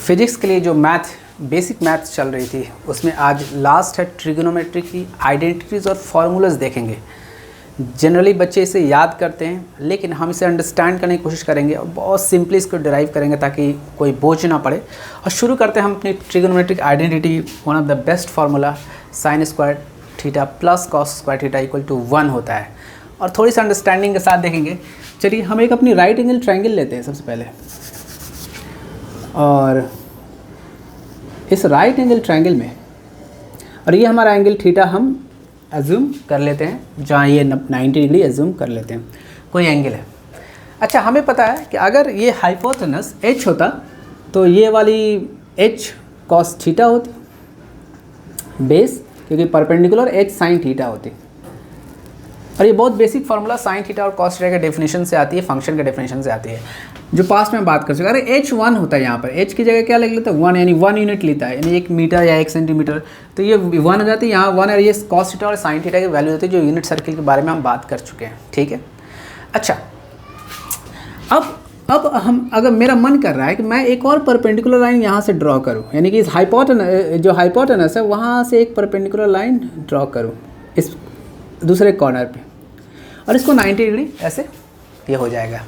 Physics के लिए जो बेसिक मैथ्स चल रही थी उसमें आज लास्ट है ट्रिगोनोमेट्री की आइडेंटिटीज़ और फार्मूलाज देखेंगे। जनरली बच्चे इसे याद करते हैं, लेकिन हम इसे अंडरस्टैंड करने की कोशिश करेंगे और बहुत सिंपली इसको डिराइव करेंगे ताकि कोई बोझ ना पड़े। और शुरू करते हैं हम अपनी trigonometric identity. One of the best formula sine square theta plus cos square theta equal to 1 होता है, और थोड़ी सी अंडरस्टैंडिंग के साथ देखेंगे। चलिए हम एक अपनी राइट एंगल ट्रायंगल लेते हैं सबसे पहले, और इस राइट एंगल ट्रायंगल में, और ये हमारा एंगल थीटा हम एज्यूम कर लेते हैं, जहाँ ये 90 डिग्री एज्यूम कर लेते हैं, कोई एंगल है। अच्छा, हमें पता है कि अगर ये हाइपोटेनस h होता तो ये वाली h cos थीटा होती बेस, क्योंकि परपेंडिकुलर h sin थीटा होती। और ये बहुत बेसिक फार्मूला साइन थीटा और कॉस थीटा के डेफिनेशन से आती है, फंक्शन के डेफिनेशन से आती है, जो पास्ट में बात कर चुके। अरे h 1 होता है, यहाँ पर h की जगह क्या लिख लेते हैं 1, यानी 1 यूनिट लेता है, यानी 1 मीटर या 1 सेंटीमीटर, तो ये 1 हो जाती है यहाँ 1, और ये कॉस थीटा और साइन थीटा की वैल्यू होती है, जो यूनिट सर्किल के बारे में हम बात कर चुके हैं। ठीक है। अच्छा, अब हम, अगर मेरा मन कर रहा है कि मैं एक और परपेंडिकुलर लाइन यहाँ से ड्रॉ करूँ, यानी कि इस हाइपोटेनस है वहाँ से एक परपेंडिकुलर लाइन ड्रॉ करूँ इस दूसरे कॉर्नर पे, और इसको 90 डिग्री ऐसे ये हो जाएगा।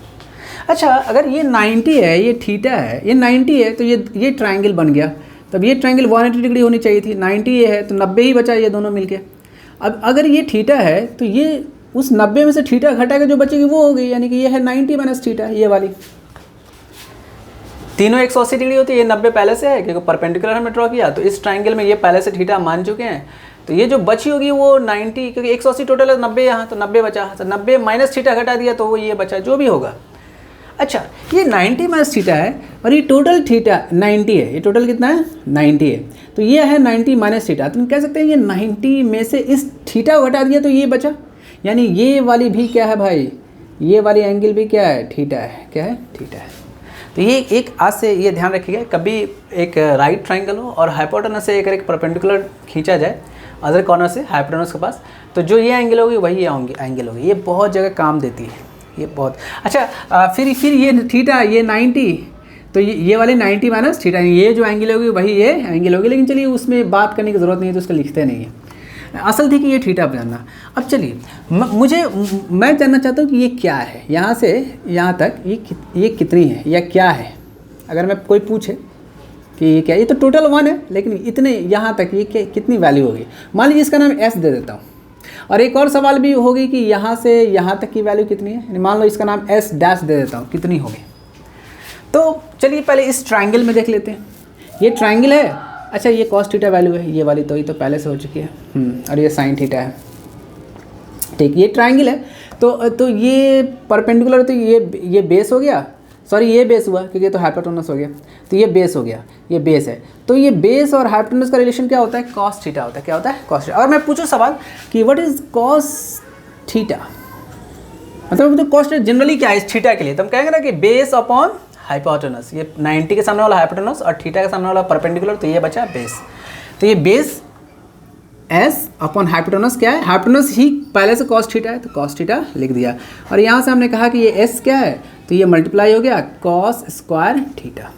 अच्छा, अगर ये 90 है, ये थीटा है, ये 90 है, तो ये ट्रायंगल बन गया। तब ये ट्रायंगल 180 डिग्री होनी चाहिए थी, 90 ये है तो 90 ही बचा, ये दोनों मिलके। अब अगर ये थीटा है तो ये उस 90 में से थीटा घटा के जो बचेगी वो हो गई, यानी कि ये है 90 माइनस थीटा, ये वाली। तीनों 180 डिग्री होती है, ये 90 पहले से है क्योंकि परपेंडिकुलर हमने ड्रॉ किया, तो इस ट्रायंगल में ये पहले से थीटा मान चुके हैं, तो ये जो बची होगी वो 90, क्योंकि 180 टोटल है, 90 यहाँ, तो 90 बचा, तो 90 माइनस थीटा घटा दिया तो वो ये बचा, जो भी होगा। अच्छा, ये 90 माइनस थीटा है और ये टोटल थीटा 90 है, ये टोटल कितना है 90 है, तो ये है 90 माइनस थीटा। तो हम कह सकते हैं ये 90 में से इस थीटा को घटा दिया तो ये बचा, यानी ये वाली भी क्या है भाई, ये वाली एंगल भी क्या है, थीटा है। क्या है, थीटा है। तो ये एक आज से ये ध्यान रखिएगा, कभी एक राइट ट्रायंगल हो और हाइपोटेनस से एक परपेंडिकुलर खींचा जाए अदर कॉर्नर से हाइपोटेनस के पास, तो जो ये एंगल होगी वही ये एंगल होगी। ये बहुत जगह काम देती है, ये बहुत। अच्छा, फिर ये थीटा, ये 90, तो ये वाली 90 माइनस थीटा, ये जो एंगल होगी वही ये एंगल होगी, लेकिन चलिए उसमें बात करने की ज़रूरत नहीं है, तो उसको लिखते नहीं है। असल थी कि ये थीटा जानना। अब चलिए मैं जानना चाहता हूँ कि ये क्या है, यहाँ से यहाँ तक ये कितनी है या क्या है। अगर मैं कोई पूछे कि ये क्या, ये तो टोटल 1 है, लेकिन इतने यहाँ तक ये कितनी वैल्यू होगी। मान लीजिए इसका नाम s दे देता हूँ, और एक और सवाल भी होगी कि यहाँ से यहाँ तक की वैल्यू कितनी है। मान लो इसका नाम s डैश दे देता हूँ, कितनी होगी। तो चलिए पहले इस ट्रायंगल में देख लेते हैं। ये ट्रायंगल है, अच्छा ये कॉस थीटा वैल्यू है ये वाली, तो ये तो पहले से हो चुकी है, और ये साइन थीटा है। ठीक, ये ट्रायंगल है, तो ये परपेंडिकुलर, तो ये बेस हो गया, सॉरी ये बेस हुआ क्योंकि तो हाइपोटेनस हो गया, तो ये बेस हो गया, ये बेस है। तो ये बेस और हाइपोटेनस का रिलेशन क्या होता है, कॉस थीटा होता है। क्या होता है, कॉस थीटा। और मैं पूछूं सवाल कि व्हाट इज कॉस थीटा, मतलब तो कॉस थीटा जनरली क्या है इस थीटा के लिए, तो हम कहेंगे ना कि बेस अपॉन हाइपोटेनस। ये 90 के सामने वाला हाइपोटेनस और थीटा के सामने वाला परपेंडिकुलर, तो ये बचा बेस। तो ये बेस s अपॉन हाइपोटेनस क्या है, हाइपोटेनस ही पहले से कॉस थीटा है, तो कॉस थीटा लिख दिया। और यहाँ से हमने कहा कि ये s क्या है, तो ये मल्टीप्लाई हो गया कॉस स्क्वायर थीटा,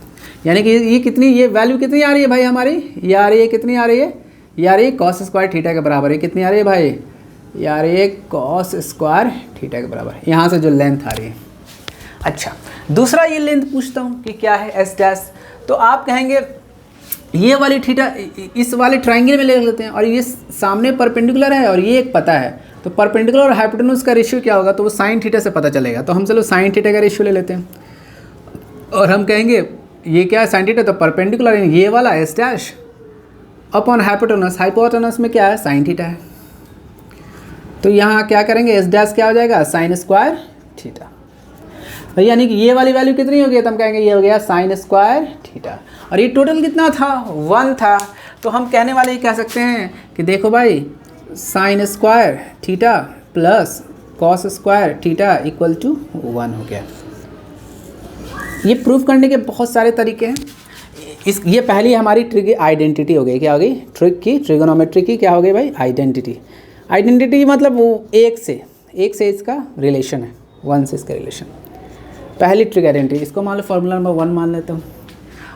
यानी कि ये कितनी, ये वैल्यू कितनी आ रही है भाई हमारी, ये आ रही है, कितनी आ रही है, ये आ रही है कॉस स्क्वायर थीटा के बराबर है। कितनी आ रही है भाई, ये आ रही है कॉस स्क्वायर थीटा के बराबर, यहाँ से जो लेंथ आ रही है। अच्छा, दूसरा ये लेंथ पूछता हूँ कि क्या है एस डैश, तो आप कहेंगे ये वाली थीटा इस वाले ट्रायंगल में ले लेते हैं, और ये सामने परपेंडिकुलर है और ये एक पता है, तो परपेंडिकुलर और हाइपोटेनस का रेशियो क्या होगा, तो वो साइन थीटा से पता चलेगा। तो हम चलो साइन थीटा का रेशियो ले लेते हैं, और हम कहेंगे ये क्या है साइन थीटा, तो परपेंडिकुलर ये वाला S dash upon hypotenuse, hypotenuse में क्या है साइन थीटा है, तो यहाँ क्या करेंगे एस डैश क्या हो जाएगा साइन स्क्वायर थीटा, यानी कि ये वाली वैल्यू कितनी होगी, तो हम कहेंगे ये हो गया साइन स्क्वायर थीटा। और ये टोटल कितना था, 1 था, तो हम कहने वाले ही कह सकते हैं कि देखो भाई sine square theta plus cos square theta equal to 1 हो गया। ये प्रूव करने के बहुत सारे तरीके हैं। ये पहली हमारी आइडेंटिटी हो गई, क्या हो गई, ट्रिगोनोमेट्री की क्या हो गई भाई, आइडेंटिटी मतलब वो एक से इसका रिलेशन है, 1 से इसका रिलेशन। पहली ट्रिग आइडेंटिटी, इसको मान लो फॉर्मूला नंबर 1 मान लेता हूँ।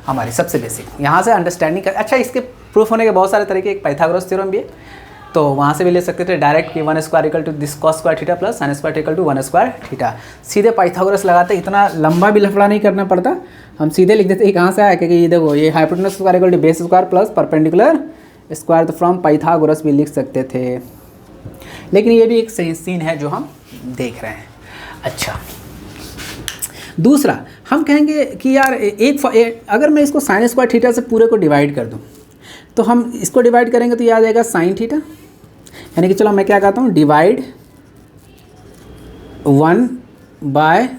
हमारी सबसे बेसिक, यहाँ से अंडरस्टैंडिंग कर। अच्छा, इसके प्रूफ होने के बहुत सारे तरीके, एक पाइथागोरस थ्योरम भी है, तो वहाँ से भी ले सकते थे डायरेक्ट कि 1 square equal to this cos square theta plus sine square equal to 1 square theta. सीधे पाइथागोरस लगाते, इतना लंबा भी लफड़ा नहीं करना पड़ता, हम सीधे लिख देते। कहाँ से आया, क्योंकि ये देखो ये hypotenuse square equal to base square plus perpendicular square, तो फ्रॉम पाइथागोरस भी लिख सकते थे। लेकिन ये भी एक सही सीन है जो हम देख रहे हैं। अच्छा, दूसरा हम कहेंगे कि यार अगर मैं इसको साइन स्क्वायर थीटा से पूरे को डिवाइड कर दूं, तो हम इसको डिवाइड करेंगे तो ये आ जाएगा साइन थीटा, यानी कि चलो मैं क्या कहता हूँ, divide 1 by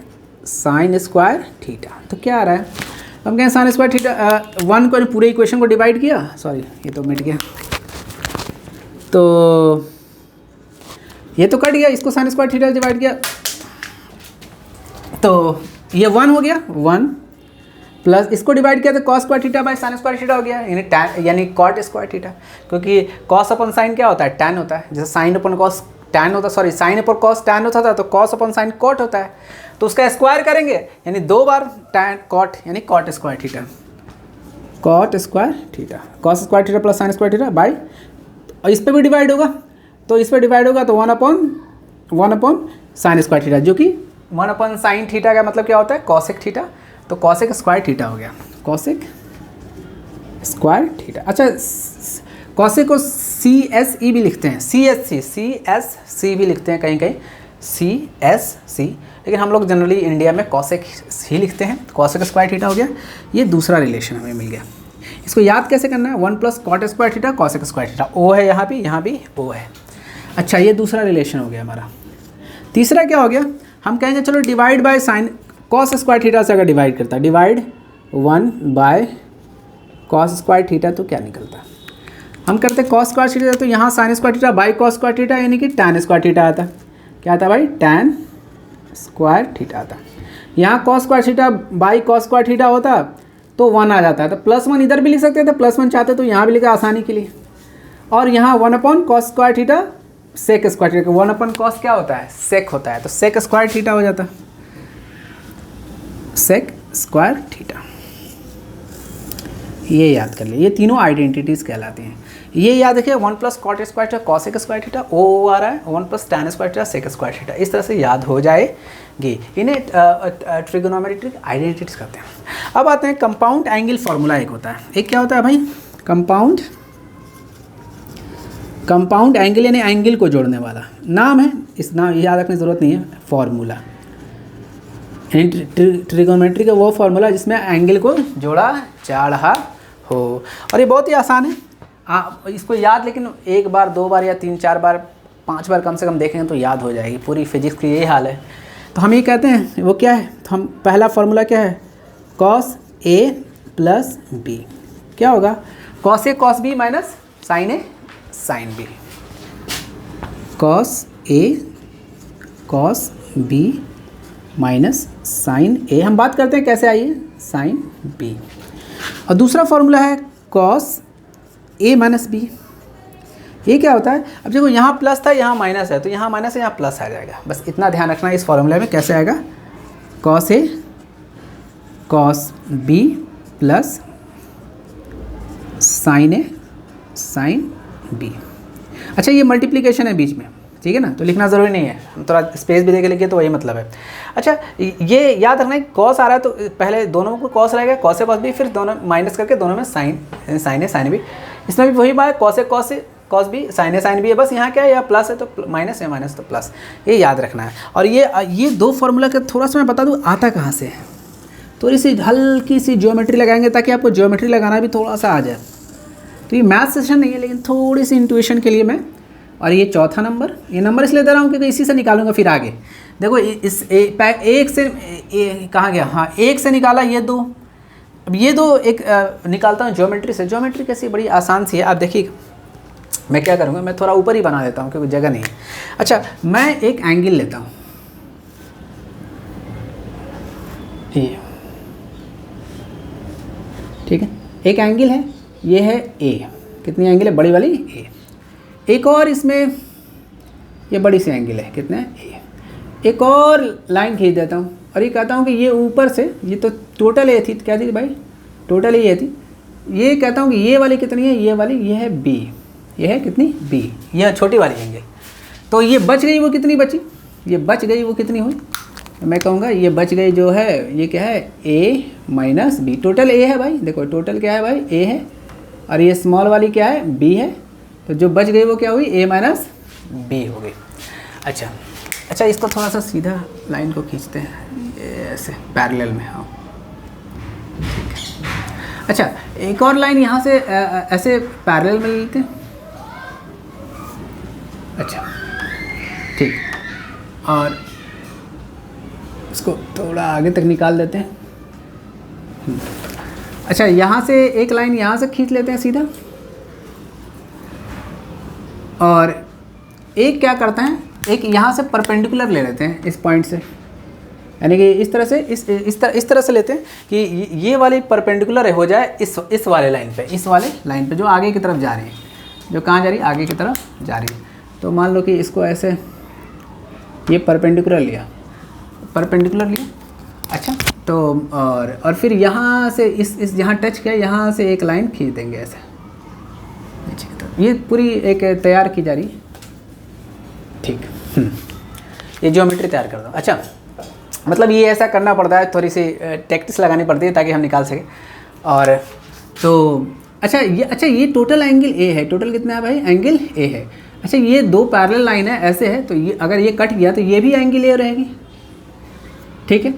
sine square theta. तो क्या आ रहा है, हम कहें साइन स्क्वायर थीटा 1 को पूरे इक्वेशन को डिवाइड किया, सॉरी ये तो मिट गया, तो ये तो कट गया, इसको साइन स्क्वायर थीटा डिवाइड किया तो ये 1 हो गया, 1 प्लस इसको डिवाइड किया तो cos square theta by sine square theta हो गया, यानी टैन यानी कॉट स्क्वायर थीटा, क्योंकि कॉस अपन साइन क्या होता है, टैन होता है। जैसे साइन अपन कॉस टैन होता, सॉरी साइन अपन कॉस टैन होता था, तो कॉस अपन साइन कॉट होता है, तो उसका स्क्वायर करेंगे यानी 2 बार टैन कॉट, यानी cot square theta, cot square theta, cos square theta plus sine square theta by, और इस पर भी डिवाइड होगा, तो इस पर डिवाइड होगा तो 1 अपॉन साइन स्क्वायर थीटा, जो कि 1 अपॉन साइन थीटा का मतलब क्या होता है, कॉसेक थीटा, तो कॉसेक स्क्वायर थीटा हो गया, कॉसेक स्क्वायर थीटा। अच्छा, कॉसेक को CSE भी लिखते हैं, CSC भी लिखते हैं कहीं कहीं, CSC, लेकिन हम लोग जनरली इंडिया में कॉसेक ही लिखते हैं। कॉसेक स्क्वायर थीटा हो गया, ये दूसरा रिलेशन हमें मिल गया। इसको याद कैसे करना है, 1 plus cot square theta cosec square theta, O है यहाँ भी O है। अच्छा, ये दूसरा रिलेशन हो गया हमारा। तीसरा क्या हो गया, हम कहेंगे चलो divide by sine, cos square theta से अगर डिवाइड करता है, divide 1 by cos square theta, तो क्या निकलता, हम करते कॉस स्क्वायर थीटा, तो यहाँ sign square theta by cos square theta, यानी कि टैन स्क्वायर थीटा आता, क्या आता भाई, टैन स्क्वायर थीटा आता। यहाँ cos square theta by cos square theta होता तो 1 आ जाता है, तो +1 इधर भी लिख सकते थे, +1 चाहते तो यहाँ भी लिखा आसानी के लिए, और यहाँ 1 upon cos square theta sec square theta, 1 upon cos क्या होता है, सेक होता है, तो सेक स्क्वायर थीटा हो जाता, सेक स्क्वायर थीटा। ये याद कर लिए, ये तीनों आइडेंटिटीज़ कहलाती हैं। ये याद रखिए, 1 plus cot square theta cosec square theta, ओ आ रहा है, 1 plus tan square theta sec square theta, इस तरह से याद हो जाएगी। इन्हें ट्रिगोनोमेट्रिक आइडेंटिटीज कहते हैं। अब आते हैं कंपाउंड एंगल फार्मूला, एक होता है, एक क्या होता है भाई, कंपाउंड एंगल, यानी एंगल को जोड़ने वाला नाम है, इस नाम याद रखने की जरूरत नहीं है, फार्मूला, ट्रिगोनोमेट्री का वो फार्मूला जिसमें एंगल को जोड़ा जा रहा हो, और ये बहुत ही आसान है, आप इसको याद, लेकिन 1 बार 2 बार या 3-4 बार 5 बार कम से कम देखेंगे तो याद हो जाएगी। पूरी फिजिक्स की यही हाल है। तो हम ये कहते हैं, वो क्या है, तो हम पहला फार्मूला क्या है, cos A प्लस B, क्या होगा, cos A cos B minus sin A sin B, cos A cos B minus sin A, हम बात करते हैं कैसे आई है, sin B। और दूसरा फार्मूला है cos A माइनस B, ये क्या होता है, अब देखो यहाँ प्लस था यहाँ माइनस है, तो यहाँ माइनस है यहाँ प्लस आ जाएगा, बस इतना ध्यान रखना है। इस फॉर्मूले में कैसे आएगा, cos A cos B plus sin A sin B। अच्छा, ये मल्टीप्लिकेशन है बीच में, ठीक है ना, तो लिखना ज़रूरी नहीं है, हम थोड़ा स्पेस भी दे के लिखिए तो वही मतलब है। अच्छा, ये याद रखना है, कॉस आ रहा है तो पहले दोनों को कॉस रहेगा, कॉस ए कॉस बी, फिर दोनों माइनस करके दोनों में साइन, साइन ए साइन बी, इसमें भी वही बात, कॉस बी साइन ए साइन बी है, बस यहाँ क्या है, या प्लस है तो माइनस, या माइनस तो प्लस, ये याद रखना है। और ये 2 फार्मूला का थोड़ा सा मैं बता दूँ आता कहाँ से है, थोड़ी सी हल्की सी ज्योमेट्री लगाएंगे ताकि आपको ज्योमेट्री लगाना भी थोड़ा सा आ जाए। तो ये मैथ सेशन नहीं है, लेकिन थोड़ी सी इंट्यूशन के लिए मैं, और ये चौथा नंबर, ये नंबर इसलिए दे रहा हूँ क्योंकि इसी से निकालूंगा फिर आगे। देखो इस एक से कहाँ गया, हाँ 1 से निकाला, ये 2, अब ये 2 एक निकालता हूँ ज्योमेट्री से। ज्योमेट्री कैसी, बड़ी आसान सी है, आप देखिए मैं क्या करूँगा, मैं थोड़ा ऊपर ही बना देता हूँ क्योंकि जगह नहीं है। अच्छा, मैं एक एंगल लेता हूँ, ये ठीक है, एक एंगल है, ये है A, कितनी एंगल है, बड़ी वाली A, एक और इसमें ये बड़ी सी एंगल है, कितने A, एक और लाइन खींच देता हूँ और ये कहता हूँ कि ये ऊपर से, ये तो टोटल ए थी, क्या थी भाई, टोटल ये थी, ये कहता हूँ कि ये वाली कितनी है, ये वाली ये है बी, ये है कितनी बी, ये छोटी वाली एंगल। तो ये बच गई वो कितनी बची, ये बच गई वो कितनी हुई, तो मैं कहूँगा ये बच गई जो है ये क्या है ए माइनस बी। टोटल ए है भाई, देखो टोटल क्या है भाई ए है, और ये स्मॉल वाली क्या है बी है, तो जो बच गई वो क्या हुई ए माइनस बी हो गई। अच्छा इसको थोड़ा सा सीधा लाइन को खींचते हैं ऐसे पैरेलल में। हाँ ठीक है। अच्छा एक और लाइन यहाँ से ऐसे पैरेलल में लेते हैं। अच्छा ठीक, और इसको थोड़ा आगे तक निकाल देते हैं। अच्छा यहाँ से एक लाइन यहाँ से खींच लेते हैं सीधा, और एक क्या करते हैं, एक यहाँ से परपेंडिकुलर ले लेते हैं इस पॉइंट से, यानी कि इस तरह से इस तरह से लेते हैं कि ये वाली परपेंडिकुलर हो जाए इस वाले लाइन पे, इस वाले लाइन पे जो आगे की तरफ जा रही है, जो कहाँ जा रही है आगे की तरफ जा रही है। तो मान लो कि इसको ऐसे ये परपेंडिकुलर लिया, अच्छा तो और फिर यहाँ से इस यहाँ टच किया, यहाँ से एक लाइन खींच देंगे ऐसे नीचे की तरफ। ये पूरी एक तैयार की जा रही है, ठीक। ये ज्योमेट्री तैयार कर दो। अच्छा मतलब ये ऐसा करना पड़ता है, थोड़ी सी टैक्टिक्स लगानी पड़ती है ताकि हम निकाल सकें। और तो अच्छा ये टोटल एंगल ए है, टोटल कितना है भाई एंगल ए है। अच्छा ये दो पैरेलल लाइन है ऐसे है, तो ये अगर ये कट गया तो ये भी एंगल ए रहेगी, ठीक है।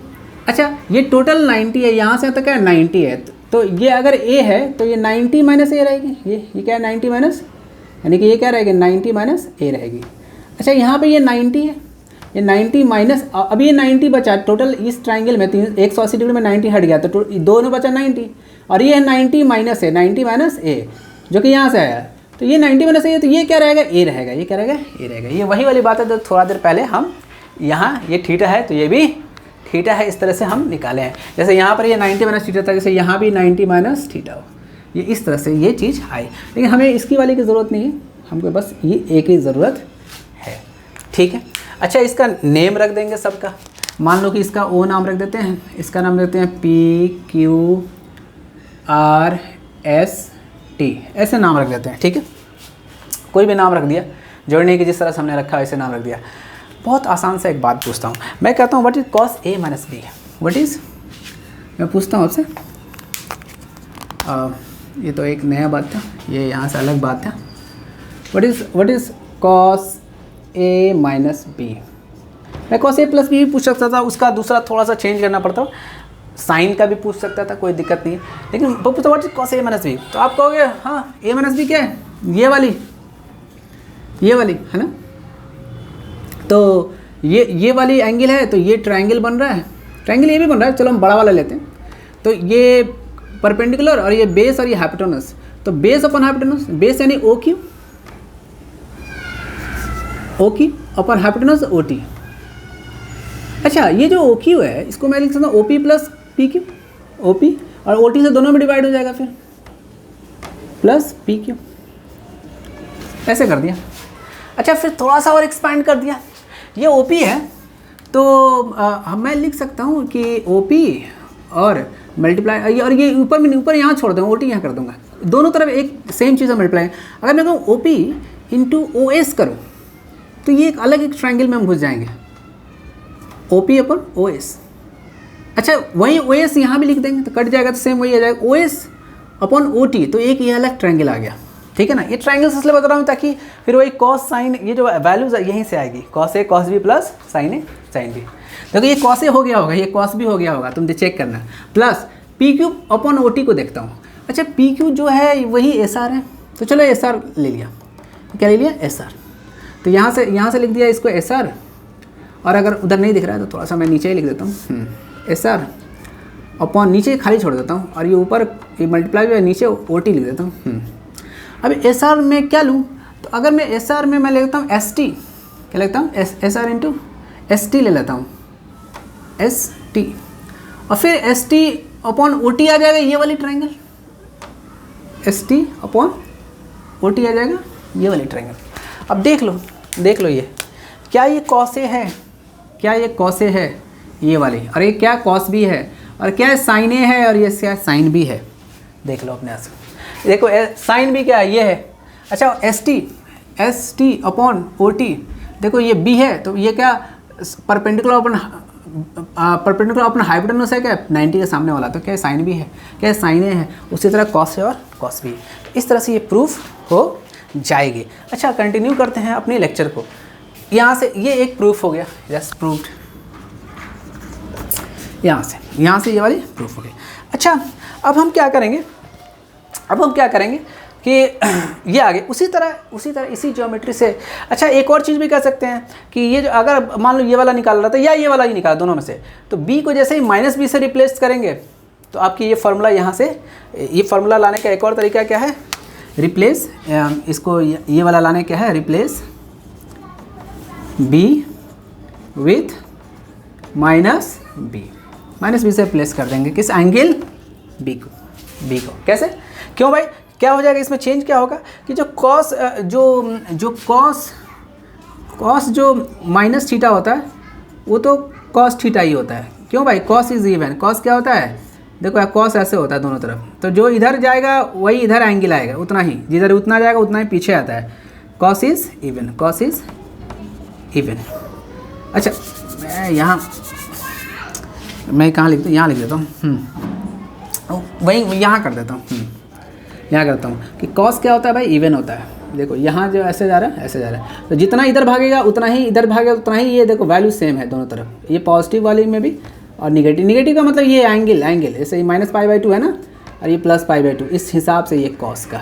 अच्छा ये टोटल 90 है, यहाँ से तक क्या 90 है, तो ये अगर ए है तो ये 90 माइनस ए रहेगी, ये क्या है 90 माइनस, यानी कि ये क्या रहेगी 90 माइनस ए रहेगी। अच्छा यहाँ पे ये 90 है, ये 90 माइनस, अब ये 90 बचा टोटल इस ट्राइंगल में 180 डिग्री में 90 हट गया तो दोनों बचा 90, और ये 90 माइनस है 90 माइनस ए जो कि यहाँ से आया, तो ये 90 माइनस ए, तो ये क्या रहेगा ए रहेगा, ये क्या रहेगा ए रहेगा। ये वही वाली बात है जो थोड़ा देर पहले हम यहाँ ये थीटा है तो ये भी थीटा है, इस तरह से हम निकाले हैं। जैसे यहाँ पर ये 90 माइनस थीटा था, जैसे यहाँ भी 90 माइनस थीटा हो, ये इस तरह से ये चीज़ आई। लेकिन हमें इसकी वाली की ज़रूरत नहीं है, हमको बस ये ए की ज़रूरत है, ठीक है। अच्छा इसका नेम रख देंगे सबका, मान लो कि इसका ओ नाम रख देते हैं, इसका नाम रखते हैं PQRST, ऐसे नाम रख देते हैं, ठीक है। कोई भी नाम रख दिया, जोड़ने की जिस तरह से हमने रखा वैसे नाम रख दिया। बहुत आसान से एक बात पूछता हूँ, मैं कहता हूँ what is cos A minus B, what is, मैं पूछता हूँ आपसे, ये तो एक नया बात था, ये यहाँ से अलग बात था। What is cos A minus B, मैं कॉस ए प्लस बी भी पूछ सकता था, उसका दूसरा थोड़ा सा चेंज करना पड़ता, साइन का भी पूछ सकता था, कोई दिक्कत नहीं है। लेकिन वो पूछता what is cos A minus B, तो आप कहोगे हाँ ए माइनस बी क्या है, ये वाली है ना, तो ये वाली एंगल है, तो ये ट्रायंगल बन रहा है, ट्रायंगल ये भी बन रहा है, चलो हम बड़ा वाला लेते हैं। तो ये परपेंडिकुलर और ये बेस और ये हाइपोटेनस, तो बेस अपॉन हाइपोटेनस, बेस यानी O Q upon hypotenuse O T. अच्छा ये जो ओ क्यू है इसको मैं लिख सकता हूँ O P plus P Q, O P और ओ टी से दोनों में डिवाइड हो जाएगा फिर प्लस पी क्यू, ऐसे कर दिया। अच्छा फिर थोड़ा सा और एक्सपैंड कर दिया, ये ओ पी है तो मैं लिख सकता हूँ कि ओ पी और मल्टीप्लाई, और ये ऊपर यहाँ छोड़ दूँगा, ओ टी यहाँ कर दूँगा, दोनों तरफ एक सेम चीज़ है मल्टीप्लाई। अगर मैं कहूँ O P into O S करूँ तो ये एक अलग एक ट्रायंगल में हम घुस जाएंगे, ओ पी अपन ओ एस। अच्छा वही ओ एस यहाँ भी लिख देंगे तो कट जाएगा, तो सेम वही आ जाएगा ओ एस अपन ओ टी, तो एक ये अलग ट्रायंगल आ गया, ठीक है ना। ये ट्रायंगल्स इसलिए बता रहा हूँ ताकि फिर वही कॉस साइन, ये जो वैल्यूज है यहीं से आएगी, cos A cos B plus sign A sine B. देखो ये कॉस ए हो गया होगा, ये कॉस बी हो गया होगा, तुम चेक करना, प्लस पी क्यू अपन ओ टी को देखता हूँ। अच्छा पी क्यू जो है वही एस आर है, तो चलो एस आर ले लिया, क्या ले लिया एस आर, तो यहाँ से लिख दिया इसको एस आर, और अगर उधर नहीं दिख रहा है तो थोड़ा सा मैं नीचे ही लिख देता हूँ एस आर अपॉन, नीचे खाली छोड़ देता हूँ, और ये ऊपर ये मल्टीप्लाई हुआ नीचे ओ टी लिख देता हूँ। अब एस आर में क्या लूँ, तो अगर मैं एस आर में मैं लेता हूँ एस टी, क्या लेता हूँ S R into S T ले लेता हूँ, एस टी, और फिर S T upon O T आ जाएगा, ये वाली triangle, S T upon O T आ जाएगा ये वाली ट्रायंगल। अब देख लो ये क्या ये कॉस ए है, क्या ये कॉस ए है ये वाली, और ये क्या कॉस बी है, और क्या साइन ए है, और ये क्या साइन बी है, देख लो अपने यहाँ से। देखो साइन बी क्या है, ये है। अच्छा S T upon O T, देखो ये बी है तो ये क्या परपेंडिकुलर अपन हाइपोटेन्यूस है क्या 90 के सामने वाला, तो क्या साइन बी है, क्या साइन ए है। उसी तरह कॉस है और कॉस बी, इस तरह से ये प्रूफ हो जाएगी। अच्छा कंटिन्यू करते हैं अपने लेक्चर को। यहाँ से ये एक प्रूफ हो गया, जस्ट प्रूव्ड। यहाँ से ये वाली प्रूफ हो गई। अच्छा अब हम क्या करेंगे कि ये आगे उसी तरह इसी ज्योमेट्री से। अच्छा एक और चीज़ भी कर सकते हैं कि ये जो अगर मान लो ये वाला निकाल रहा था या ये वाला ही निकाल, दोनों में से, तो b को जैसे ही माइनस बी से रिप्लेस करेंगे तो आपकी ये फार्मूला यहाँ से, ये फार्मूला लाने का एक और तरीका क्या है, रिप्लेस इसको ये वाला लाने क्या है, replace b with minus B से रिप्लेस कर देंगे किस एंगल b को। कैसे, क्यों भाई, क्या हो जाएगा इसमें चेंज, क्या होगा कि जो कॉस जो माइनस थीटा होता है वो तो कॉस थीटा ही होता है। क्यों भाई, कॉस इज इवन, कॉस क्या होता है, देखो कॉस ऐसे होता है दोनों तरफ, तो जो इधर जाएगा वही इधर एंगल आएगा, उतना ही जिधर उतना जाएगा उतना ही पीछे आता है। Cos is even. अच्छा मैं कहाँ लिखता हूँ, यहाँ लिख देता हूँ, वही यहाँ कर देता हूँ, यहाँ करता हूँ कि कॉस क्या होता है भाई, इवन होता है। देखो यहाँ जो ऐसे जा रहा है, तो जितना इधर भागेगा उतना ही इधर भागेगा उतना ही, ये देखो वैल्यू सेम है दोनों तरफ, ये पॉजिटिव वाली में भी और निगेटिव का मतलब ये एंगल ऐसे ही -π/2 है ना, और ये +π/2, इस हिसाब से ये कॉस का,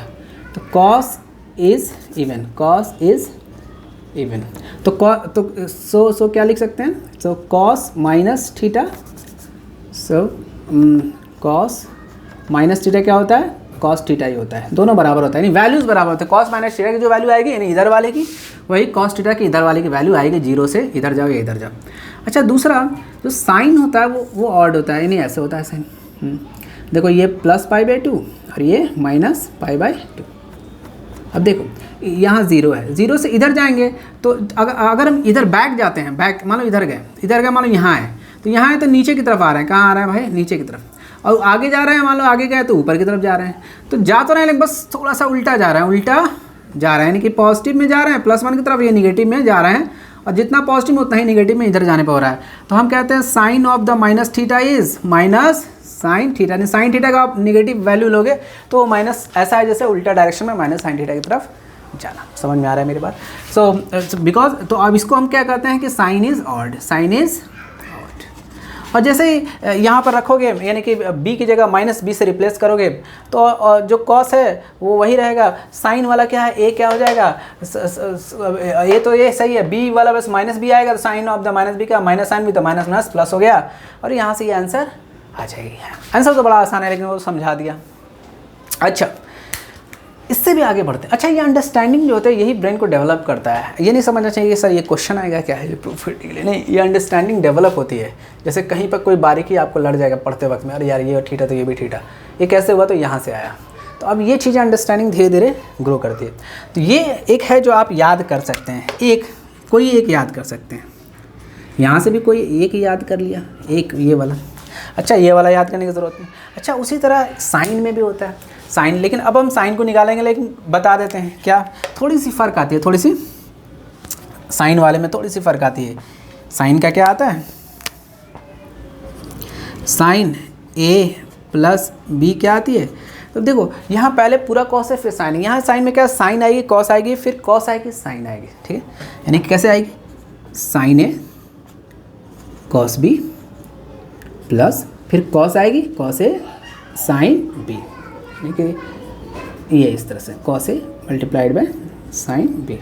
तो कॉस इज इवन। तो सो क्या लिख सकते हैं, so cos minus theta, so cos minus theta क्या होता है, कॉस थीटा ही होता है, दोनों बराबर होता है, यानी वैल्यूज़ बराबर होते हैं। कॉस माइनस थीटा की जो वैल्यू आएगी यानी इधर वाले की, वही कॉस थीटा की इधर वाले की वैल्यू आएगी, 0 से इधर जाओ या इधर जाओ। अच्छा दूसरा जो साइन होता है वो ऑड होता है, यानी ऐसे होता है साइन। देखो ये +π/2 और ये -π/2। अब देखो यहाँ 0 है, 0 से इधर जाएंगे तो अगर हम इधर बैक जाते हैं, बैक मान लो इधर गए मान लो यहाँ है, तो यहाँ है तो नीचे की तरफ आ रहे हैं, कहाँ आ रहे हैं भाई, नीचे की तरफ। और आगे जा रहे हैं, मान लो आगे गए तो ऊपर की तरफ जा रहे हैं, तो जा तो रहे हैं लेकिन बस थोड़ा सा उल्टा जा रहा है, यानी कि पॉजिटिव में जा रहे हैं +1 की तरफ, ये निगेटिव में जा रहे हैं, और जितना पॉजिटिव में उतना ही निगेटिव में इधर जाने पर हो रहा है। तो हम कहते हैं sine of the minus theta is minus sine theta, यानी साइन थीटा का आप निगेटिव वैल्यू लोगे तो माइनस ऐसा है जैसे उल्टा डायरेक्शन में माइनस साइन थीटा की तरफ जाना। समझ में आ रहा है मेरी बात। सो बिकॉज तो अब इसको हम क्या कहते हैं कि साइन इज ऑड। और जैसे ही यहाँ पर रखोगे यानी कि b की जगह -b से रिप्लेस करोगे तो जो कॉस है वो वही रहेगा, साइन वाला क्या है, a क्या हो जाएगा, ये तो ये सही है, b वाला बस -b आएगा, तो साइन ऑफ द -b का माइनस साइन भी तो माइनस प्लस हो गया, और यहाँ से ये आंसर आ जाएगी। आंसर तो बड़ा आसान है लेकिन वो समझा दिया। अच्छा इससे भी आगे बढ़ते हैं। अच्छा ये अंडरस्टैंडिंग जो होता है यही ब्रेन को डेवलप करता है। ये नहीं समझना चाहिए सर ये क्वेश्चन आएगा क्या है ये प्रूफ के लिए, नहीं, ये अंडरस्टैंडिंग डेवलप होती है। जैसे कहीं पर कोई बारीकी आपको लड़ जाएगा पढ़ते वक्त में, अरे यार ये ठीठा तो ये भी ठीठा, ये कैसे हुआ तो यहाँ से आया। तो अब ये चीज़ें अंडरस्टैंडिंग धीरे धीरे ग्रो करती है। तो ये एक है जो आप याद कर सकते हैं, कोई एक याद कर सकते हैं, यहाँ से भी कोई एक याद कर लिया, एक ये वाला। अच्छा ये वाला याद करने की ज़रूरत नहीं। अच्छा उसी तरह साइन में भी होता है साइन, लेकिन अब हम साइन को निकालेंगे, लेकिन बता देते हैं क्या, थोड़ी सी फ़र्क आती है, थोड़ी सी साइन वाले में थोड़ी सी फ़र्क आती है। साइन का क्या आता है, साइन a प्लस b क्या आती है, तो देखो यहाँ पहले पूरा कॉस है फिर साइन, यहाँ साइन में क्या साइन आएगी, कॉस आएगी, फिर कॉस आएगी, साइन आएगी, ठीक है। यानी कि कैसे आएगी, sine a cos b plus फिर कॉस आएगी, कॉस a साइन b, यानी कि ये इस तरह से cos a multiplied by sine b।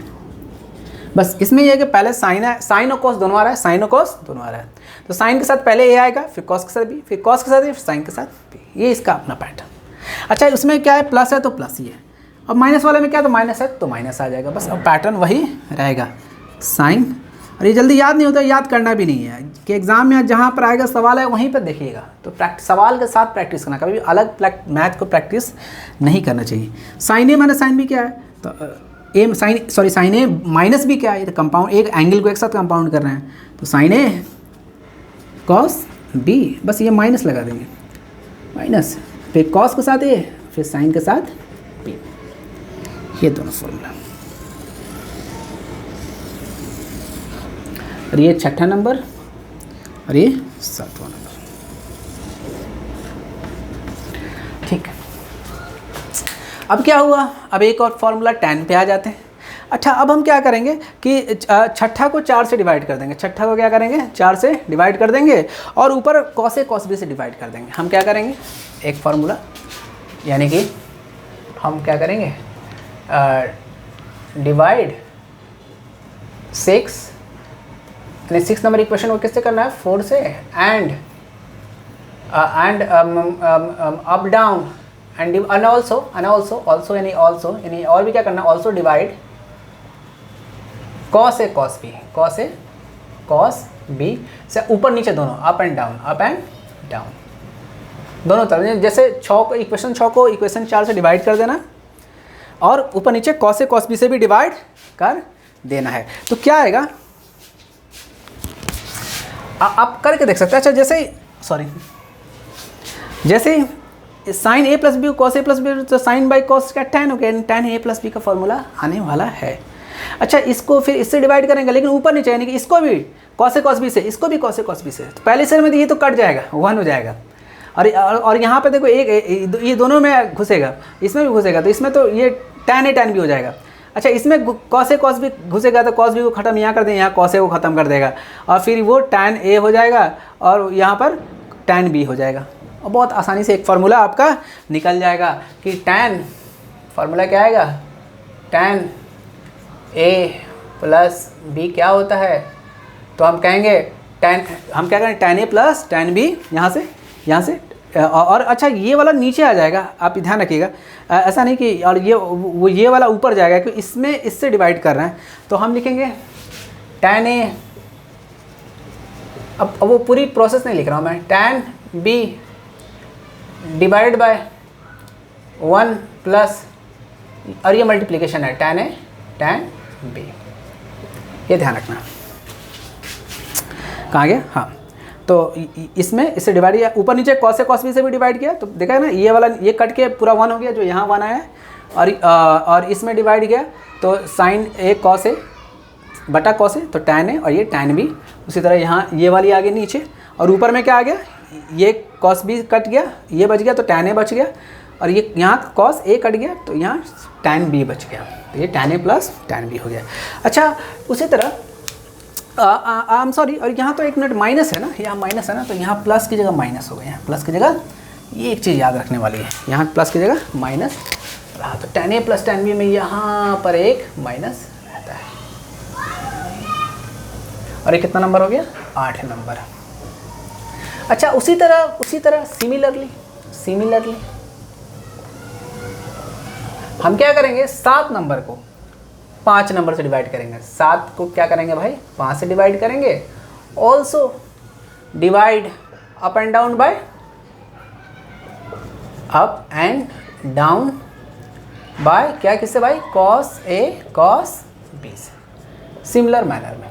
बस इसमें यह है कि पहले साइन है, साइन और कॉस दोनों आ रहा है, साइन और कॉस दोनों आ रहा है, तो साइन के साथ पहले a आएगा, फिर कॉस के साथ b, फिर कॉस के साथ a, फिर साइन के साथ b, ये इसका अपना पैटर्न। अच्छा इसमें क्या है, प्लस है तो प्लस ही है, अब माइनस वाले में क्या तो माइनस है तो माइनस आ जाएगा, बस अब पैटर्न वही रहेगा साइन। और ये जल्दी याद नहीं होता, याद करना भी नहीं है कि एग्जाम में जहाँ पर आएगा सवाल है वहीं पर देखिएगा, तो सवाल के साथ प्रैक्टिस करना, कभी भी अलग मैथ को प्रैक्टिस नहीं करना चाहिए। Sign A minus sine B क्या है, तो साइन ए माइनस बी क्या है, तो कंपाउंड, एक एंगल को एक साथ कंपाउंड कर रहे हैं, तो साइन ए कॉस बी, बस ये माइनस लगा देंगे, माइनस, फिर कॉस के साथ ए फिर साइन के साथ p, ये दोनों फॉर्मूला। और ये छठा नंबर और ये सातवां नंबर। ठीक, अब क्या हुआ, अब एक और फॉर्मूला tan पे आ जाते हैं। अच्छा, अब हम क्या करेंगे कि छठा को 4 से डिवाइड कर देंगे, छठा को क्या करेंगे 4 से डिवाइड कर देंगे और ऊपर cos A cos B से डिवाइड कर देंगे। हम क्या करेंगे एक फार्मूला, यानी कि हम क्या करेंगे डिवाइड 6, यानी 6 नंबर इक्वेशन को किससे करना है 4 से, and up down and also यानी और भी क्या करना है also divide cos A cos B से ऊपर नीचे दोनों अप एंड डाउन दोनों तरफ, जैसे 6 को इक्वेशन 4 से डिवाइड कर देना और ऊपर नीचे cos A cos B से भी डिवाइड कर देना है। तो क्या आएगा आप करके देख सकते हैं। अच्छा, जैसे sine A plus B cos A plus B, तो साइन बाई कॉस का tan हो गया, tan A प्लस बी का फॉर्मूला आने वाला है। अच्छा, इसको फिर इससे डिवाइड करेंगे, लेकिन ऊपर नीचे, यानी कि इसको भी cos A cos B से, इसको भी cos A cos B से, तो पहले से में तो ये तो कट जाएगा 1 हो जाएगा। और यहाँ पे देखो एक ये दोनों में घुसेगा, इसमें भी घुसेगा, तो इसमें तो ये tan A tan B हो जाएगा। अच्छा, इसमें cos A cos B घुसेगा तो cos B को ख़त्म यहाँ कर देंगे, यहाँ cos A को ख़त्म कर देगा और फिर वो tan A हो जाएगा और यहाँ पर tan B हो जाएगा। और बहुत आसानी से एक फार्मूला आपका निकल जाएगा कि tan फार्मूला क्या आएगा, tan A प्लस B क्या होता है, तो हम कहेंगे हम क्या करें tan A plus tan B यहाँ से और अच्छा ये वाला नीचे आ जाएगा, आप ध्यान रखिएगा, ऐसा नहीं कि और ये वाला ऊपर जाएगा क्योंकि इसमें इससे डिवाइड कर रहे हैं, तो हम लिखेंगे tan A, अब वो पूरी प्रोसेस नहीं लिख रहा हूँ मैं, tan B divide by 1 plus, और ये मल्टीप्लिकेशन है tan A tan B, ये ध्यान रखना। कहाँ गया, हाँ, तो इसमें इससे डिवाइड किया, ऊपर नीचे cos A cos B से भी डिवाइड किया, तो देखा है ना ये वाला ये कट के पूरा 1 हो गया जो यहाँ 1 आया है, और इसमें डिवाइड किया तो sin A cos A बटा cos A, तो tan A और ये tan B, उसी तरह यहाँ ये वाली आ गई नीचे, और ऊपर में क्या आ गया, ये cos B कट गया, ये बच गया तो tan A बच गया, और ये यहाँ cos A कट गया तो यहाँ tan B बच गया, तो ये tan A plus tan B हो गया। अच्छा, उसी तरह आई एम सॉरी, और यहाँ तो एक मिनट माइनस है ना, यहाँ माइनस है ना, तो यहाँ प्लस की जगह माइनस हो गया, यहाँ प्लस की जगह, ये एक चीज़ याद रखने वाली है, यहाँ प्लस की जगह माइनस रहा, तो tan A plus tan B में यहाँ पर एक माइनस रहता है। और ये कितना नंबर हो गया, 8 नंबर। अच्छा, उसी तरह सिमिलरली हम क्या करेंगे 7 नंबर को 5 नंबर से डिवाइड करेंगे, 7 को क्या करेंगे भाई 5 से डिवाइड करेंगे, also divide up and down by up and down by क्या, किससे भाई cos A cos B से, सिमिलर मैनर में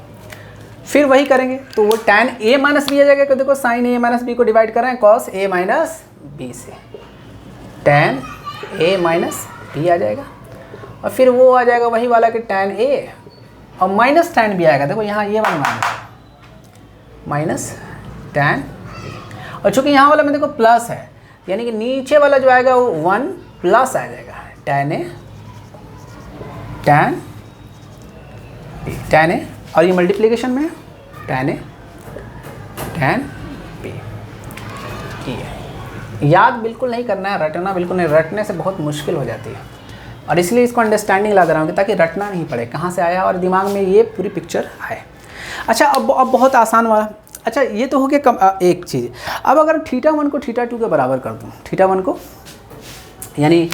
फिर वही करेंगे, तो वो tan A माइनस B आ जाएगा, देखो sin A माइनस B को डिवाइड कर रहे हैं cos A माइनस B से, tan A माइनस B आ जाएगा, और फिर वो आ जाएगा वही वाला कि tan A और माइनस tan B आएगा, देखो यहाँ ये वाला माइनस tan B, और चूँकि यहाँ वाला में देखो प्लस है, यानी कि नीचे वाला जो आएगा वो 1 प्लस आ जाएगा, tan A tan A और ये मल्टीप्लिकेशन में tan A tan B, याद बिल्कुल नहीं करना है, रटना बिल्कुल नहीं, रटने से बहुत मुश्किल हो जाती है, और इसलिए इसको अंडरस्टैंडिंग ला दे रहा हूँ ताकि रटना नहीं पड़े, कहाँ से आया और दिमाग में ये पूरी पिक्चर आए। अच्छा, अब बहुत आसान वाला, अच्छा ये तो हो गया एक चीज़। अब अगर θ1 को θ2 के बराबर कर दूँ, θ1 को यानी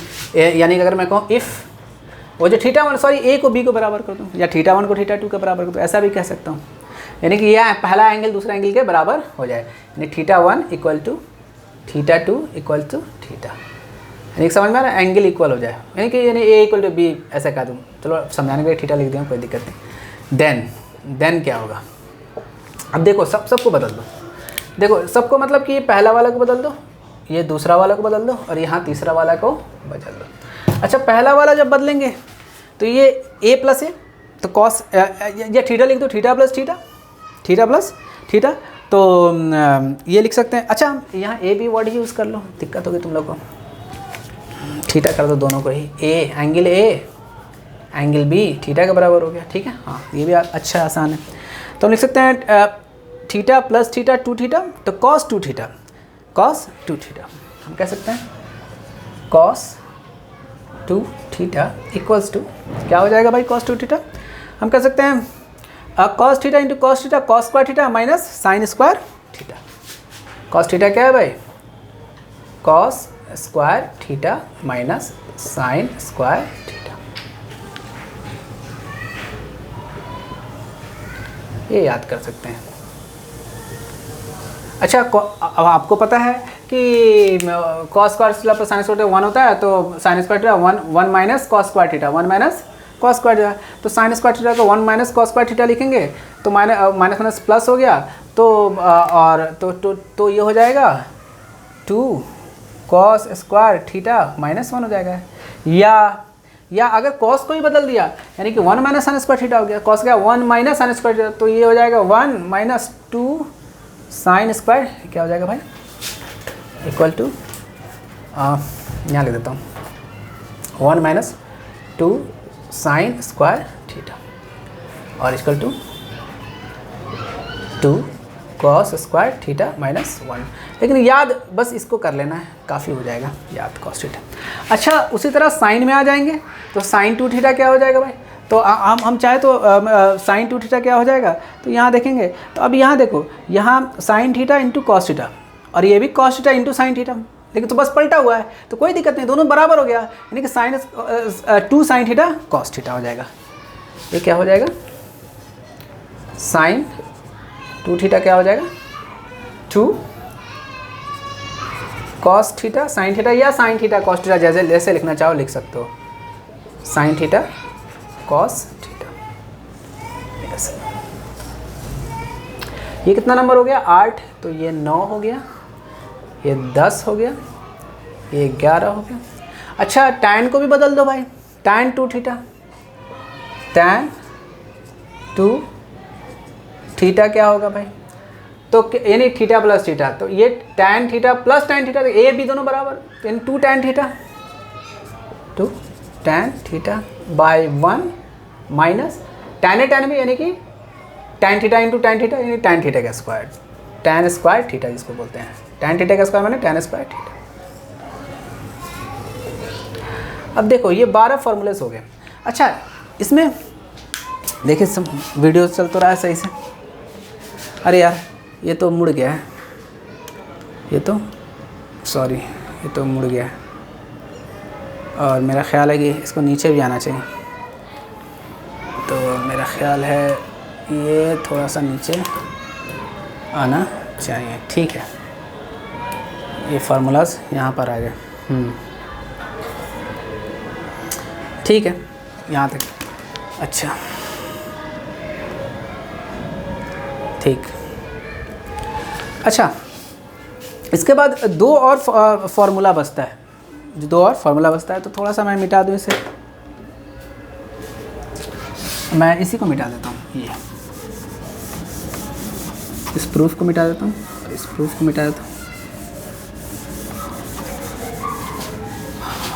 अगर मैं कहूँ इफ़ वो जो θ1 सॉरी A को B को बराबर कर दूँ, या θ1 को θ2 के बराबर कर दूँ, ऐसा भी कह सकता हूँ, यानी कि यह पहला एंगल दूसरा एंगल के बराबर हो जाए, यानी θ1 इक्वल टू θ2 इक्वल टू θ, यानी समझ में आ रहा है, एंगल इक्वल हो जाए, यानी A इक्वल टू B ऐसा कह दूँ, चलो समझाने के लिए θ लिख दिया, कोई दिक्कत नहीं। देन क्या होगा, अब देखो सबको बदल दो, देखो सबको मतलब कि पहला वाला को बदल दो ये दूसरा वाला को बदल दो और यहाँ तीसरा वाला को बदल दो। अच्छा, पहला वाला जब बदलेंगे तो ये a प्लस ए, तो कॉस या थीटा लिख दो, theta plus theta, theta plus theta, तो ये लिख सकते हैं। अच्छा, यहाँ ए बी वर्ड यूज़ कर लो, दिक्कत होगी तुम लोग को। थीटा कर दो दोनों को ही, A angle A angle B theta के बराबर हो गया। ठीक है, हाँ ये भी अच्छा आसान है। तो हम लिख सकते हैं थीटा प्लस थीटा 2 थीटा, तो कॉस 2 थीटा, कॉस 2 थीटा हम कह सकते हैं कॉस 2 थीटा इक्वल्स टू क्या हो जाएगा भाई, कॉस 2 थीटा। हम कह सकते हैं cos theta into cos theta, cos square theta minus sign square theta. Cos theta क्या है भाई, cos square theta minus sign square theta. ये याद कर सकते हैं। अच्छा, अब आपको पता है कि cos square theta plus sine square theta 1 होता है, तो sign square theta 1 minus cos square theta, 1 minus cos square theta, तो साइन स्क्वायर थीटा को 1 माइनस कॉस स्क्वायर थीटा लिखेंगे, तो माइनस माइनस प्लस हो गया, तो और तो ये हो जाएगा 2 कॉस स्क्वायर थीटा माइनस 1 हो जाएगा। या अगर कॉस को ही बदल दिया, यानी कि 1 माइनस साइन स्क्वायर थीटा हो गया, कॉस क्या 1 माइनस साइन स्क्वायर थीटा, तो ये हो जाएगा 1 माइनस 2 साइन स्क्वायर, क्या हो जाएगा भाई, इक्वल टू यहाँ लिख देता हूँ 1 माइनस 2 साइन स्क्वायर थीटा और equal to 2 cos square theta minus 1। लेकिन याद बस इसको कर लेना है, काफ़ी हो जाएगा याद कॉस थीटा। अच्छा, उसी तरह साइन में आ जाएंगे, तो साइन 2 थीटा क्या हो जाएगा भाई, तो हम चाहे तो साइन 2 थीटा क्या हो जाएगा, तो यहाँ देखेंगे, तो अब यहाँ देखो, यहाँ sine theta into cos theta और ये भी cos theta into sine theta, लेकिन तो बस पलटा हुआ है, तो कोई दिक्कत नहीं, दोनों बराबर हो गया, यानी कि sine 2 sine theta cos theta हो जाएगा। ये क्या हो जाएगा, साइन 2 थीटा क्या हो जाएगा 2 कॉस थीटा साइन थीटा, या साइन थीटा कॉस थीटा, जैसे लिखना चाहो लिख सकते हो, साइन थीटा कॉस थीटा। ये कितना नंबर हो गया 8, तो ये 9 हो गया, ये 10 हो गया, ये 11 हो गया। अच्छा, tan को भी बदल दो भाई, tan 2 थीटा, tan 2 थीटा क्या होगा भाई, तो यानी थीटा प्लस थीटा, तो ये tan theta plus tan theta, A B दोनों बराबर, तो यानी 2 tan theta, 2 tan theta by 1 minus tan भी, यानी कि tan theta into tan theta, यानी tan थीटा का स्क्वायर, tan स्क्वायर थीटा जिसको बोलते हैं, tan थीटा का स्क्वायर माने tan स्क्वायर थीटा। अब देखो ये 12 फॉर्मूलेस हो गए। अच्छा, इसमें देखिए वीडियो चल तो रहा है सही से, अरे यार ये तो मुड़ गया है, ये तो सॉरी ये तो मुड़ गया है, और मेरा ख्याल है कि इसको नीचे भी आना चाहिए, तो मेरा ख्याल है ये थोड़ा सा नीचे आना चाहिए। ठीक है, ये फार्मूलाज यहाँ पर आ गए, ठीक है यहाँ तक। अच्छा ठीक, अच्छा इसके बाद 2 और फार्मूला बचता है, जो 2 और फार्मूला बचता है, तो थोड़ा सा मैं मिटा दूँ इसे, मैं इसी को मिटा देता हूँ, ये इस प्रूफ को मिटा देता हूँ और इस प्रूफ को मिटा देता हूँ,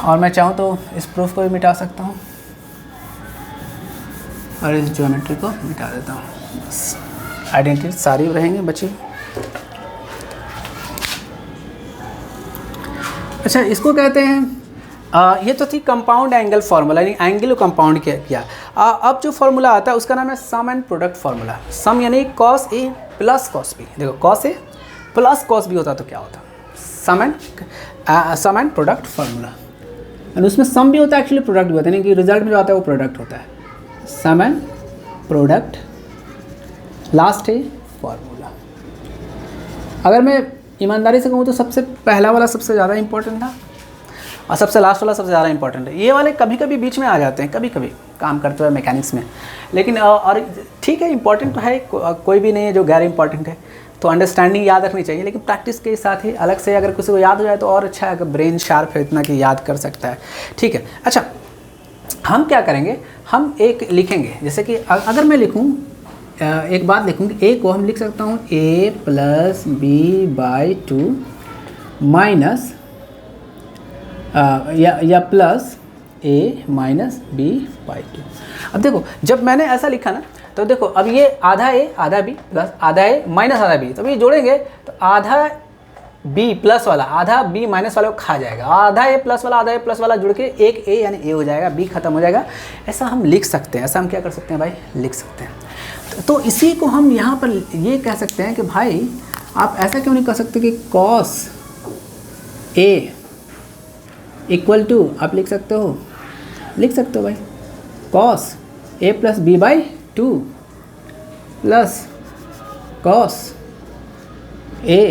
और मैं चाहूँ तो इस प्रूफ को भी मिटा सकता हूँ और इस ज्योमेट्री को मिटा देता हूँ, बस आइडेंटिटी सारी रहेंगे बची। अच्छा, इसको कहते हैं ये तो थी कंपाउंड एंगल फार्मूला, यानी एंगल को कंपाउंड किया। अब जो फार्मूला आता है उसका नाम है सम एंड प्रोडक्ट फार्मूला। सम यानी cos A plus cos B, देखो cos A plus cos B होता तो क्या होता, सम एंड प्रोडक्ट फार्मूला, एंड उसमें सम भी होता है एक्चुअली, प्रोडक्ट भी होता है, यानी कि रिजल्ट में जो आता है वो प्रोडक्ट होता है, सम एंड प्रोडक्ट लास्ट है फार्मूला। अगर मैं ईमानदारी से कहूँ तो सबसे पहला वाला सबसे ज़्यादा इंपॉर्टेंट था और सबसे लास्ट वाला सबसे ज़्यादा इंपॉर्टेंट है। ये वाले कभी कभी बीच में आ जाते हैं, कभी कभी काम करते हुए मैकेनिक्स में, लेकिन और ठीक है इंपॉर्टेंट तो है, कोई भी नहीं है जो गैर इंपॉर्टेंट है, तो अंडरस्टैंडिंग याद रखनी चाहिए, लेकिन प्रैक्टिस के साथ ही अलग से अगर किसी को याद हो जाए तो और अच्छा है, अगर ब्रेन शार्प है इतना कि याद कर सकता है। ठीक है, अच्छा हम क्या करेंगे, हम एक लिखेंगे, जैसे कि अगर मैं लिखूँ एक बात लिखूँ कि ए को हम लिख सकता हूँ a plus B by 2 minus या plus a minus B by 2। अब देखो जब मैंने ऐसा लिखा ना, तो देखो अब ये आधा a आधा b प्लस आधा a माइनस आधा b, तो ये जोड़ेंगे तो आधा b प्लस वाला आधा b माइनस वाला को खा जाएगा, आधा a प्लस वाला आधा a प्लस वाला जुड़ के एक a यानी a हो जाएगा, b खत्म हो जाएगा। ऐसा हम लिख सकते हैं, ऐसा हम क्या कर सकते हैं भाई, लिख सकते हैं। तो इसी को हम यहाँ पर ये कह सकते हैं कि भाई आप ऐसा क्यों नहीं कह सकते कि cos a इक्वल टू, आप लिख सकते हो भाई cos a plus B by 2 plus cos a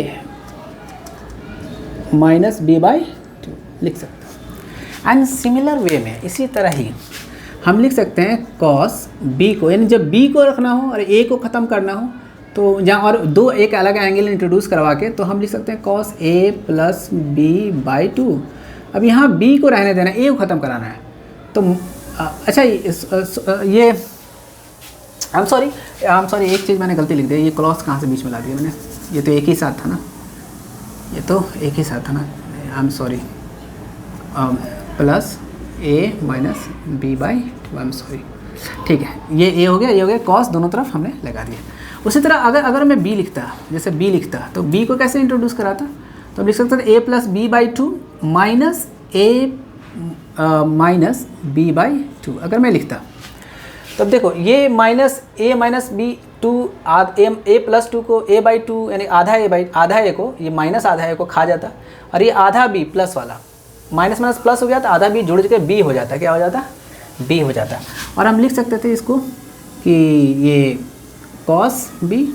minus B by 2 लिख सकते हो। एंड सिमिलर वे में इसी तरह ही हम लिख सकते हैं cos b को, यानी जब b को रखना हो और a को ख़त्म करना हो तो जहाँ और दो एक अलग एंगल इंट्रोड्यूस करवा के, तो हम लिख सकते हैं cos a plus B by 2। अब यहाँ b को रहने देना, a को ख़त्म कराना है। तो अच्छा ये आई एम सॉरी एक चीज़ मैंने गलती लिख दी, ये क्लॉज कहाँ से बीच में ला दिया मैंने, ये तो एक ही साथ था ना, ये तो एक ही साथ था ना, I am sorry plus a minus B by 2, I am sorry. ठीक है, ये a हो गया, ये हो गया, कॉस दोनों तरफ हमने लगा दिया। उसी तरह अगर मैं b लिखता, जैसे b लिखता, तो b को कैसे इंट्रोड्यूस कराता, तो लिख सकते थे a plus B by 2 minus a minus B by 2। अगर मैं लिखता तब देखो ये minus a minus B 2 a plus 2 को a बाई 2 यानी आधा a को, ये माइनस आधा a को खा जाता, और ये आधा b प्लस वाला माइनस माइनस प्लस हो गया, तो आधा b जुड़ के b हो जाता, क्या हो जाता, b हो जाता। और हम लिख सकते थे इसको कि ये cos b,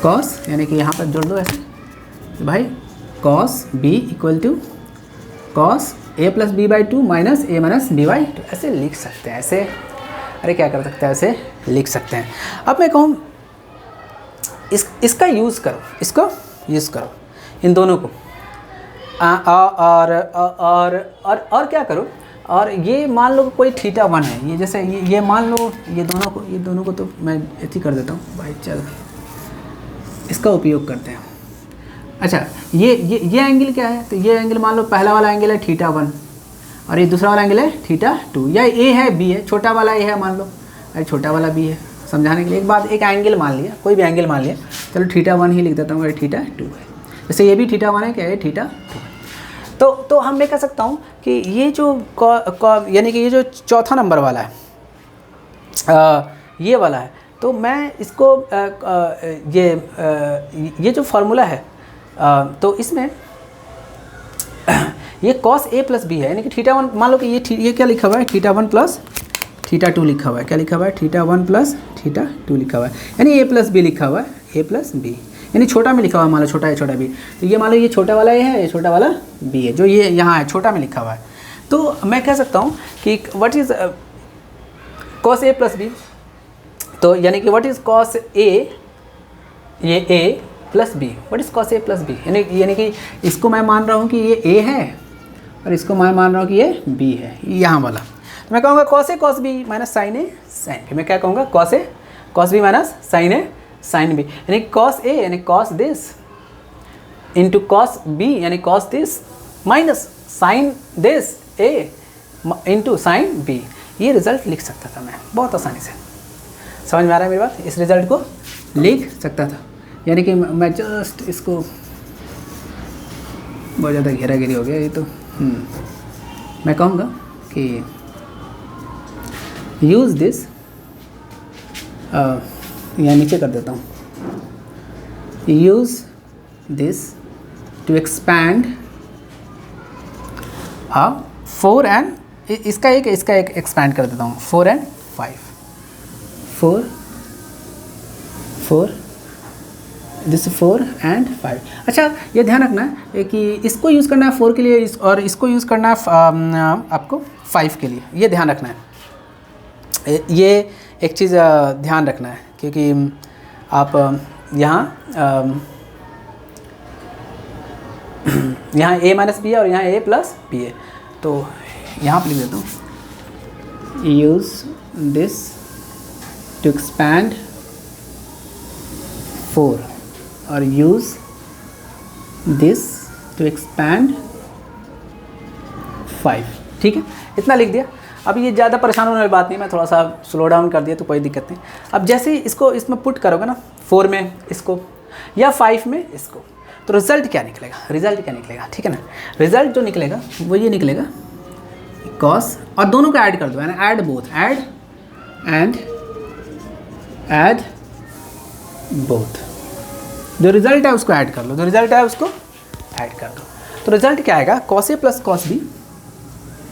cos यानी कि यहाँ पर जोड़ दो ऐसे, तो भाई cos b equal to cos a plus B by 2 minus a minus B by 2, ऐसे लिख सकते हैं। ऐसे अरे क्या कर सकते हैं, ऐसे लिख सकते हैं। अब मैं कहूँ इसका यूज़ करो, इसको यूज़ करो, इन दोनों को और क्या करो, और ये मान लो कोई थीटा 1 है, ये जैसे ये मान लो ये दोनों को तो मैं ऐसे कर देता हूँ भाई, चल इसका उपयोग करते हैं। अच्छा ये एंगल क्या है, तो ये एंगल मान लो पहला वाला एंगल है थीटा 1 और ये दूसरा वाला एंगल है थीटा 2, या ए है बी है, छोटा वाला ए है मान लो, अरे छोटा वाला बी है, समझाने के लिए एक बात, एक एंगल मान लिया, कोई भी एंगल मान लिया, चलो थीटा 1 ही लिख देता हूँ, अरे थीटा 2 है, जैसे ये भी थीटा 1 है, क्या है थीटा 2 है। तो हम मैं कह सकता हूँ कि ये जो यानी कि ये जो चौथा नंबर वाला है, ये वाला है, तो मैं इसको ये जो फार्मूला है, तो इसमें ये cos a प्लस बी है, यानी कि थीटा 1 मान लो कि ये क्या लिखा हुआ है, थीटा 1 प्लस थीटा 2 लिखा हुआ है, क्या लिखा हुआ है, थीटा 1 प्लस थीटा 2 लिखा हुआ है, यानी a प्लस बी लिखा हुआ है, a प्लस बी, यानी छोटा में लिखा हुआ है, मान लो छोटा है छोटा बी, तो ये मान लो ये छोटा वाला a है, ये छोटा वाला b है, जो ये यहाँ है छोटा में लिखा हुआ है। तो मैं कह सकता हूँ कि what is cos a plus B, तो यानी कि व्हाट इज़ cos a, ये a plus B, what is cos a plus B, यानी कि इसको मैं मान रहा हूँ कि ये a है और इसको मैं मान रहा हूँ कि ये b है, यहाँ वाला, तो मैं कहूँगा cos a cos b minus sine a sine b, मैं क्या कहूँगा cos a cos b minus sine a sine b, यानी cos a यानी cos this into cos b यानी cos this minus sine this a into sine b, ये result लिख सकता था मैं बहुत आसानी से, समझ में आ रहा है मेरी बात, इस रिजल्ट को लिख सकता था। यानी कि मैं जस्ट इसको, बहुत ज़्यादा घेराघेरी हो गया ये तो, मैं कहूँगा कि यूज़ दिस, या नीचे कर देता हूँ, use this to expand 4 and इसका एक एक्सपैंड कर देता हूँ 4 and 5, 4 दिस 4 and 5। अच्छा ये ध्यान रखना है कि इसको यूज़ करना है 4 के लिए और इसको यूज़ करना है आपको 5 के लिए, ये ध्यान रखना है, ये एक चीज़ ध्यान रखना है, क्योंकि आप यहाँ a माइनस बी है और यहाँ a प्लस बी है, तो यहाँ पर लिख देता हूँ यूज़ दिस टू एक्सपैंड 4 और यूज़ दिस टू एक्सपैंड 5। ठीक है, इतना लिख दिया। अब ये ज़्यादा परेशान होने वाली बात नहीं, मैं थोड़ा सा स्लो डाउन कर दिया तो कोई दिक्कत नहीं। अब जैसे ही इसको इसमें पुट करोगे ना 4 में इसको या 5 में इसको, तो रिज़ल्ट क्या निकलेगा, रिज़ल्ट क्या निकलेगा, ठीक है ना। रिज़ल्ट जो निकलेगा वो ये निकलेगा कॉस, और दोनों को ऐड कर दो, यानी add both, add and add both. जो रिज़ल्ट है उसको ऐड कर लो, जो रिज़ल्ट है उसको ऐड कर दो। तो रिज़ल्ट क्या आएगा, cos A plus cos B,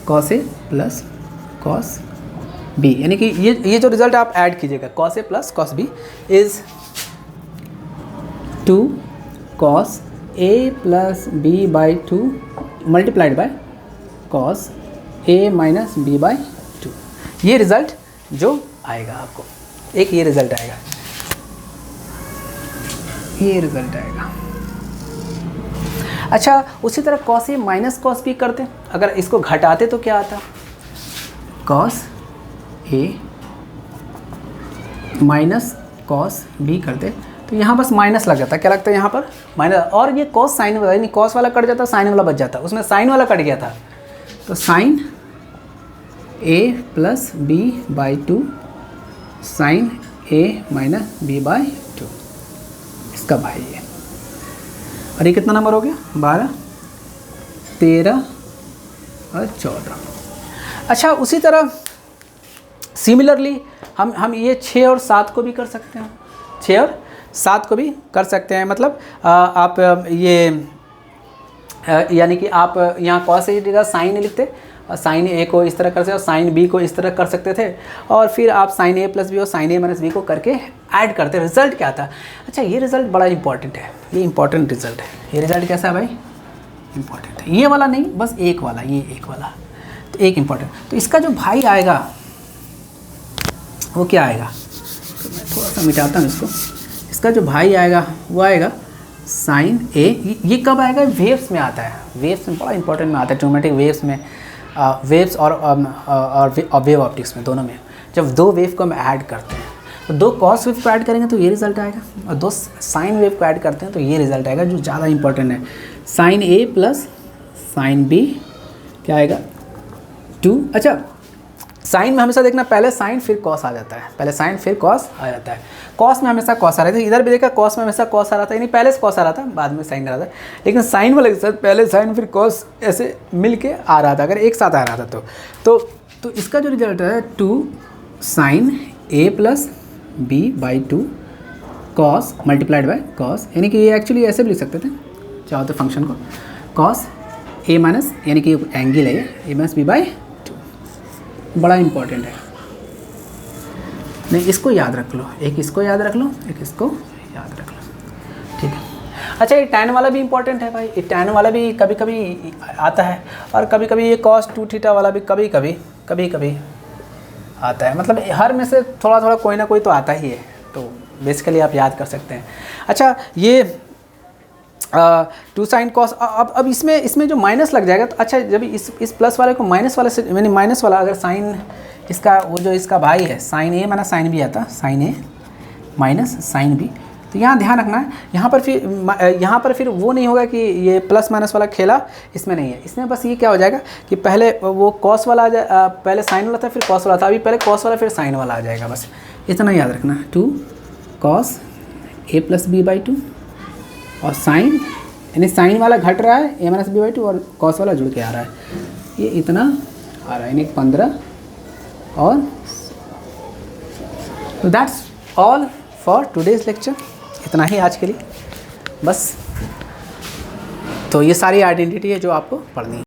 cos A plus cos B, यानी कि ये जो रिज़ल्ट आप ऐड कीजिएगा cos A plus cos B is 2 cos A plus B by 2 multiplied by cos A minus B by 2। ये result जो आएगा आपको, एक ये रिज़ल्ट आएगा, ये रिज़ल्ट आएगा। अच्छा, उसी तरह cos A minus cos B करते, अगर इसको घटाते तो क्या आता, cos A minus cos B करते तो यहाँ बस माइनस लग जाता, क्या लगता है यहाँ पर माइनस, और ये कॉस साइन वाला, यानी कॉस वाला कट जाता, साइन वाला बच जाता, उसमें साइन वाला कट गया था, तो sine A plus B by 2 sine A minus B by 2, इसका भाई है। और ये कितना नंबर हो गया, 12, 13 और 14। अच्छा, उसी तरह सिमिलरली हम ये 6 और 7 को भी कर सकते हैं, 6 और 7 को भी कर सकते हैं। मतलब आप ये यानी कि आप यहाँ कॉस ए की जगह साइन ए लिखते और साइन ए को इस तरह कर सकते और साइन बी को इस तरह कर सकते थे, और फिर आप साइन ए प्लस बी और साइन ए माइनस बी को करके ऐड करते, रिजल्ट क्या आता। अच्छा, ये रिज़ल्ट बड़ा इंपॉर्टेंट है, ये इंपॉर्टेंट रिज़ल्ट है। ये रिज़ल्ट कैसा है भाई, इंपॉर्टेंट है। ये वाला नहीं, बस एक वाला, ये एक वाला, तो एक इंपॉर्टेंट। तो इसका जो भाई आएगा वो क्या आएगा, तो मैं थोड़ा सा मिटाता हूँ इसको। इसका जो भाई आएगा वो आएगा साइन ए। ये कब आएगा, वेव्स में आता है, वेव्स में बड़ा इंपॉर्टेंट में आता है, ट्रिग्नोमेट्रिक वेव्स में, वेव्स और वेव ऑप्टिक्स में, दोनों में। जब दो वेव को हम ऐड करते हैं तो दो कॉस वेव को ऐड करेंगे तो ये रिज़ल्ट आएगा, और दो साइन वेव को ऐड करते हैं तो ये रिज़ल्ट आएगा, जो ज़्यादा इंपॉर्टेंट है। Sign A plus sine B क्या आएगा, 2। अच्छा, साइन में हमेशा देखना पहले साइन फिर कॉस आ जाता है, पहले साइन फिर कॉस आ जाता है। कॉस में हमेशा कॉस आ रहा था, इधर भी देखा कॉस में हमेशा कॉस आ रहा था, यानी पहले से कॉस आ रहा था बाद में साइन आ रहा था। लेकिन साइन वाले के साथ पहले साइन फिर कॉस ऐसे मिल के आ रहा था, अगर एक साथ आ रहा था तो इसका जो रिजल्ट है 2 sine A plus B by 2 cos multiplied by cos, यानी कि ये एक्चुअली ऐसे भी लिख सकते थे चाहो तो फंक्शन को, कॉस ए माइनस, यानी कि एंगल है ए माइनस बी बाई 2। बड़ा इंपॉर्टेंट है, नहीं इसको याद रख लो, एक इसको याद रख लो, एक इसको याद रख लो, ठीक है। अच्छा, ये टैन वाला भी इंपॉर्टेंट है भाई, ये टैन वाला भी कभी कभी आता है, और कभी कभी ये कॉस 2 थीटा वाला भी कभी कभी आता है। मतलब हर में से थोड़ा थोड़ा कोई ना कोई तो आता ही है, तो बेसिकली आप याद कर सकते हैं। अच्छा, ये 2 साइन कॉस, अब इसमें जो माइनस लग जाएगा तो अच्छा, जब इस प्लस वाले को माइनस वाले से, यानी माइनस वाला अगर साइन इसका वो जो इसका भाई है sign A minus sine B आता, sign A minus sine B, तो यहाँ ध्यान रखना है, यहाँ पर फिर वो नहीं होगा कि ये प्लस माइनस वाला खेला, इसमें नहीं है। इसमें बस ये क्या हो जाएगा कि पहले वो कॉस वाला आ जाए, पहले साइन वाला था फिर कॉस वाला था, अभी पहले कॉस वाला फिर साइन वाला आ जाएगा, बस इतना याद रखना। 2 cos A plus B by 2 और साइन, यानी साइन वाला घट रहा है ए माइनस बी बाई 2 और कॉस वाला जुड़ के आ रहा है, ये इतना आ रहा है, यानी 15। और that's all for today's lecture, इतना ही आज के लिए बस। तो ये सारी आइडेंटिटी है जो आपको पढ़नी है।